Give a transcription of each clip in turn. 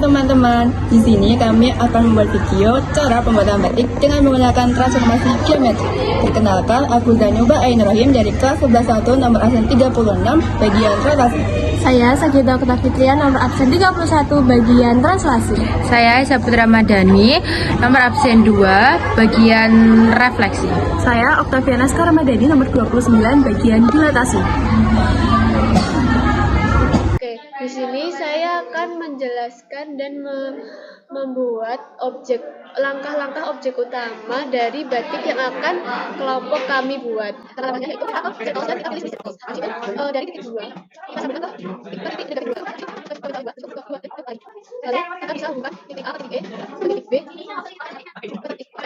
teman-teman, di sini kami akan membuat video cara pembuatan batik dengan menggunakan transformasi geometri. Perkenalkan, aku Zanuba Ainur Rahim dari kelas 11.1 nomor absen 36 bagian translasi. Saya Sagita Okta Fitrian nomor absen 31 bagian translasi. Saya Saputra Ramadhani nomor absen 2 bagian refleksi. Saya Oktaviana Skaramadani nomor 29 bagian dilatasi. Oke, di sini saya akan menjelaskan dan membuat langkah-langkah objek utama dari batik yang akan kelompok kami buat. Langkah-langkahnya itu kita pilih dari titik 2. Kita sampai ke titik negatif 2. Lalu kita bisa hubungkan titik A ke titik E, ke titik B, ke titik C, ke titik B,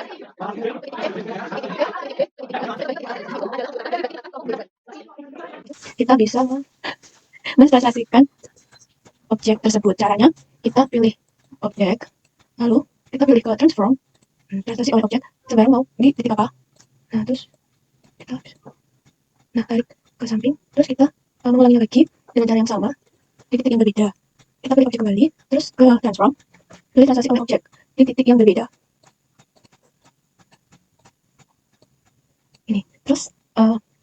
itu adalah urutan dari batik yang akan kelompok buat. Kita bisa mentranslasikan objek tersebut. Caranya kita pilih objek, lalu kita pilih ke transform, translasi oleh objek, sekarang mau di titik apa. Nah, terus kita tarik ke samping, terus kita mengulanginya lagi dengan cara yang sama di titik yang berbeda. Kita pilih objek kembali, terus ke transform, pilih translasi oleh objek di titik yang berbeda. Ini, terus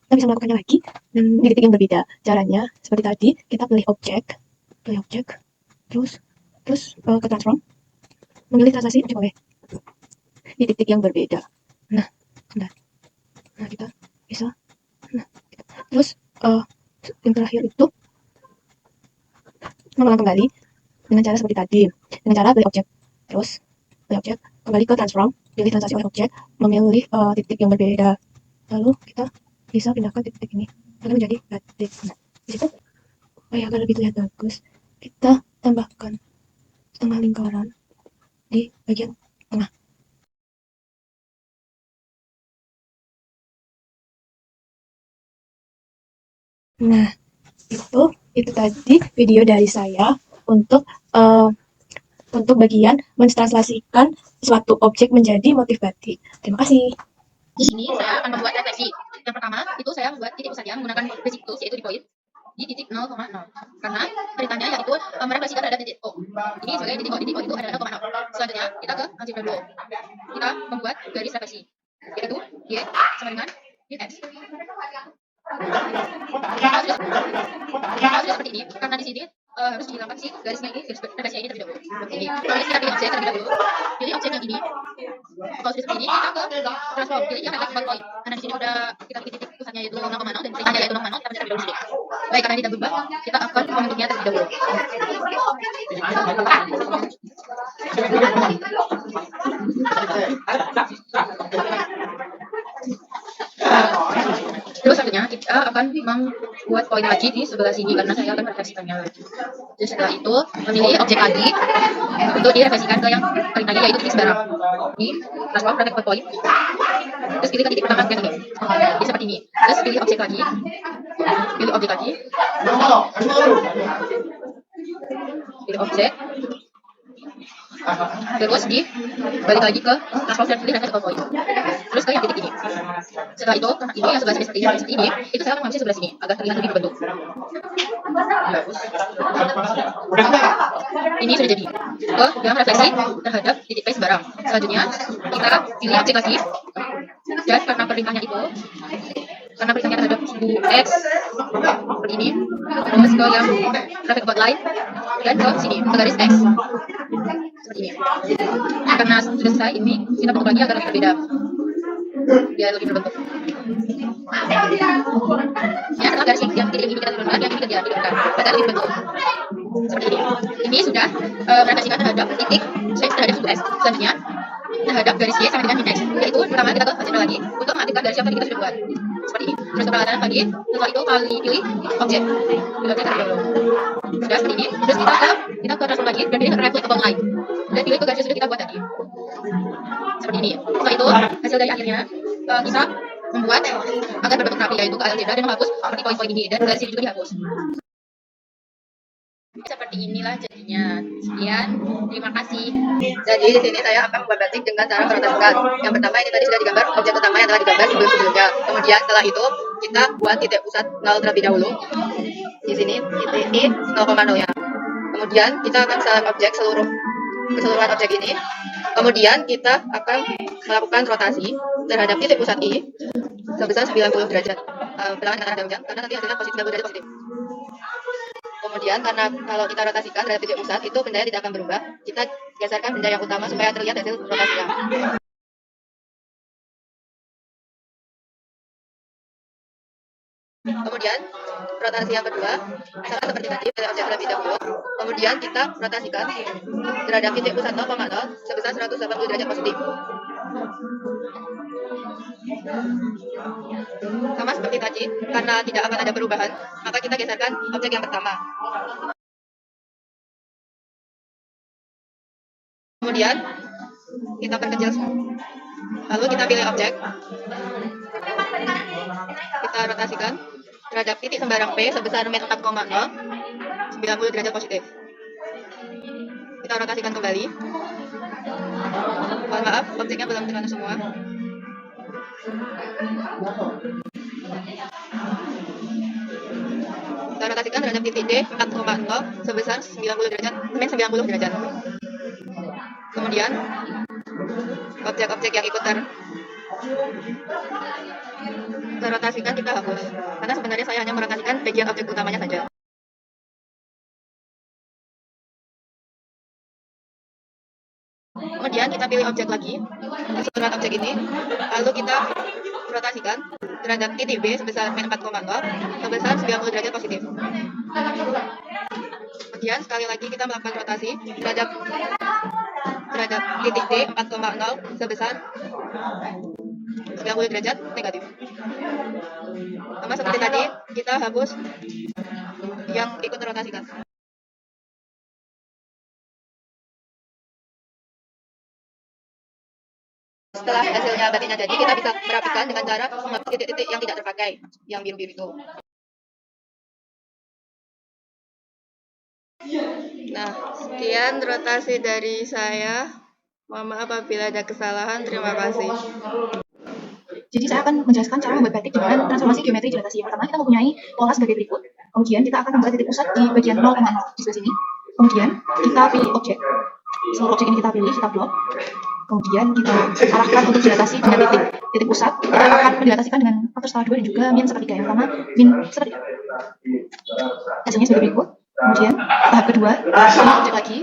kita bisa melakukannya lagi dan di titik yang berbeda. Caranya seperti tadi, kita pilih objek, terus ke transform, memilih translasi objek oleh di titik yang berbeda. Nah, sudah. Nah, kita bisa. Nah, terus yang terakhir itu mengulang kembali dengan cara seperti tadi, dengan cara pilih objek, terus pilih objek, kembali ke transform, pilih translasi oleh objek, memilih titik yang berbeda. Lalu kita bisa pindahkan titik ini agar menjadi batik. Nah, di situ agar lebih terlihat bagus, kita tambahkan setengah lingkaran di bagian tengah. Nah, itu tadi video dari saya untuk bagian mentranslasikan suatu objek menjadi motif batik. Terima kasih. Di sini saya akan membuat refleksi. Yang pertama itu saya membuat titik pusatnya menggunakan basic tools yaitu di poin di titik 0,0 karena perintahnya yaitu merefleksikan terhadap titik O. Ini sebagai titik O itu adalah 0,0. Selanjutnya kita ke algebra dulu. Kita membuat garis refleksi yaitu Y sama dengan X. Sudah seperti ini karena di sini harus dihilangkan si garisnya ini, garis refleksinya ini terlebih dahulu. Ini. Lalu kita pilih objek terlebih dahulu. Pilih objek yang ini. Kalau sudah seperti ini, kita ke transform. Pilih yang refleks point. Karena di sini udah kita bikin titik pusatnya yaitu 0,0 dan perintahnya yaitu 0,0, kita bisa terlebih dahulu di sini. Baik, karena ini tidak berubah, kita akan membentuknya terlebih dahulu. Terus selanjutnya kita akan membuat poin lagi di sebelah sini karena saya akan merefleksikannya. Jadi setelah itu memilih objek lagi untuk direfleksikan ke yang paling tadi yaitu titik sembarang. Ini transform reflect point. Terus pilih ke titik pertama yang ini. Jadi seperti ini. Terus pilih objek lagi. Pilih objek lagi. Pilih objek. Terus balik lagi ke transform dan pilih reflect point. Terus ke yang titik ini. Setelah itu, ini yang sebelah sini seperti ini, itu saya akan mengambil sebelah sini agar terlihat lebih berbentuk. Bagus. Ini sudah jadi. Yang refleksi terhadap titik P sembarang. Selanjutnya kita pilih objek lagi. Dan karena perintahnya terhadap bu X seperti ini, terus ke yang reflect line dan ke sini ke garis X seperti ini. Karena sudah selesai ini kita bentuk lagi agar lebih berbeda biar lebih berbentuk. Ya, setelah garis yang titik ini kita turunkan, yang ini kita turunkan agar lebih berbentuk seperti ini. Ini sudah merefleksikan terhadap titik terhadap suku S. Selanjutnya terhadap garis Y sama dengan min X. Yaitu pertama kita ke algebra lagi untuk mengaktifkan garis yang tadi kita sudah buat seperti ini. Terus ke peralatan lagi, setelah itu pilih objek. Pilih objek terlebih dahulu. Sudah seperti ini. Terus kita ke transform lagi dan pilih reflect line dan pilih ke garis yang sudah kita buat tadi. Seperti ini. Setelah itu hasil dari akhirnya kita membuat agar berbentuk rapi yaitu ke algebra dan menghapus seperti poin-poin ini dan garis ini juga dihapus. Seperti inilah jadinya. Sekian, terima kasih. Jadi di sini saya akan membuat batik dengan cara merotasikan. Yang pertama ini tadi sudah digambar objek utama yang telah digambar sebelumnya. Kemudian setelah itu kita buat titik pusat 0 terlebih dahulu. Di sini titik I 0,0 ya. Kemudian kita akan select objek seluruh keseluruhan objek ini. Kemudian kita akan melakukan rotasi terhadap titik pusat I sebesar 90 derajat. Bilangan dengan arah jam karena nanti hasilnya positif 90 derajat positif. Kemudian karena kalau kita rotasikan terhadap titik pusat itu bendanya tidak akan berubah. Kita geserkan benda yang utama supaya terlihat hasil rotasinya. Kemudian rotasi yang kedua sama seperti tadi pada objek terlebih dahulu. Kemudian kita rotasikan terhadap titik pusat 0,0 sebesar 180 derajat positif. Sama seperti tadi, karena tidak akan ada perubahan, maka kita geserkan objek yang pertama. Kemudian kita perkecil, lalu kita pilih objek, kita rotasikan terhadap titik sembarang P sebesar min 4,0 90 derajat positif. Kita rotasikan kembali. Mohon maaf, objeknya belum terlalu semua. Kita rotasikan terhadap titik D 4,0 sebesar 90 derajat, min 90 derajat. Kemudian objek-objek yang ikut terrotasikan kita hapus, karena sebenarnya saya hanya merotasikan bagian objek utamanya saja. Kemudian kita pilih objek lagi, keseluruhan objek ini, lalu kita rotasikan terhadap titik B sebesar min 4,0 sebesar 90 derajat positif. Kemudian sekali lagi kita melakukan rotasi terhadap titik D 4,0 sebesar 90 derajat negatif. Sama seperti tadi, kita hapus yang ikut terrotasikan. Setelah hasilnya batiknya jadi, kita bisa merapikan dengan cara menghapus titik-titik yang tidak terpakai, yang biru-biru itu. Nah, sekian rotasi dari saya. Mohon maaf apabila ada kesalahan. Terima kasih. Jadi saya akan menjelaskan cara membuat batik dengan transformasi geometri dilatasi. Yang pertama kita mempunyai pola sebagai berikut. Kemudian kita akan membuat titik pusat di bagian 0,0 di sebelah sini. Kemudian kita pilih objek. Seluruh objek ini kita pilih, kita blok. Kemudian kita arahkan untuk dilatasi dengan titik pusat. Kita akan mendilatasikan dengan faktor skala 2 dan juga min sepertiga. Yang pertama min sepertiga. Hasilnya sebagai berikut. Kemudian tahap kedua, pilih objek lagi.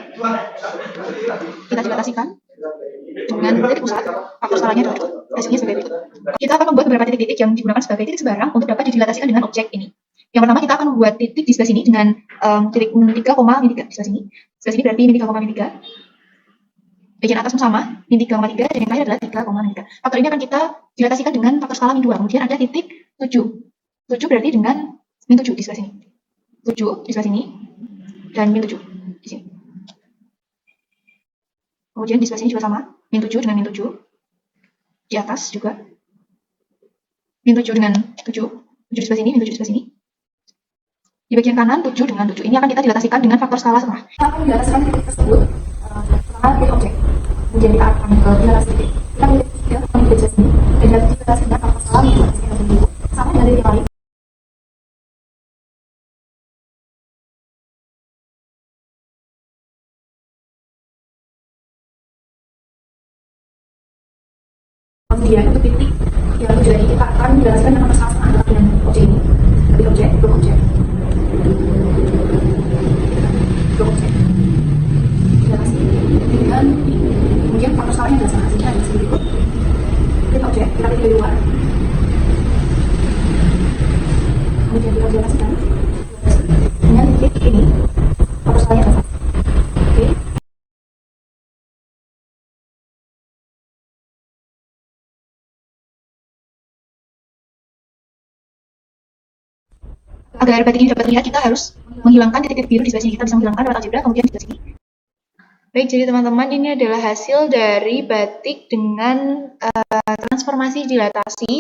Kita dilatasikan dengan titik pusat, faktor skalanya adalah berikut. Hasilnya sebagai berikut. Kita akan membuat beberapa titik-titik yang digunakan sebagai titik sebarang untuk dapat didilatasikan dengan objek ini. Yang pertama kita akan membuat titik di sebelah sini dengan titik min 3, min 3 di sebelah sini. Sebelah sini berarti min 3, min 3. Bagian atas sama, min 3, dan yang terakhir adalah 3, min 3. Faktor ini akan kita dilatasikan dengan faktor skala min 2. Kemudian ada titik 7. 7 berarti dengan min 7 di sebelah sini. 7 di sebelah sini dan min 7 di sini. Kemudian di sebelah sini juga sama, min 7 dengan min 7. Di atas juga min 7 dengan 7. 7 di sebelah sini, min 7 di sebelah sini. Di bagian kanan 7 dengan 7. Ini akan kita dilatasikan dengan faktor skala setengah. Kita akan dilatasikan titik tersebut setelah pilih objek. Kemudian kita akan ke dilatasi titik. Kita pilih titik di sebelah sini dan dilatasi dengan faktor skala min 2 sama dengan titik lain. Kemudian untuk titik yang tujuan ini kita akan menjelaskan dengan faktor skala setengah dengan objek ini. Pilih objek, blok objek. Blok objek. Dilatasi dengan ini. Kemudian faktor skalanya adalah setengah. Hasilnya adalah seperti berikut. Pilih objek, kita pilih dari luar. Kemudian kita dilatasikan dengan titik ini. Faktor skalanya adalah 1. Oke. Agar batik ini dapat terlihat, kita harus menghilangkan titik-titik biru di sebelah sini. Kita bisa menghilangkan rata algebra, kemudian di sebelah sini. Baik, jadi teman-teman, ini adalah hasil dari batik dengan transformasi dilatasi.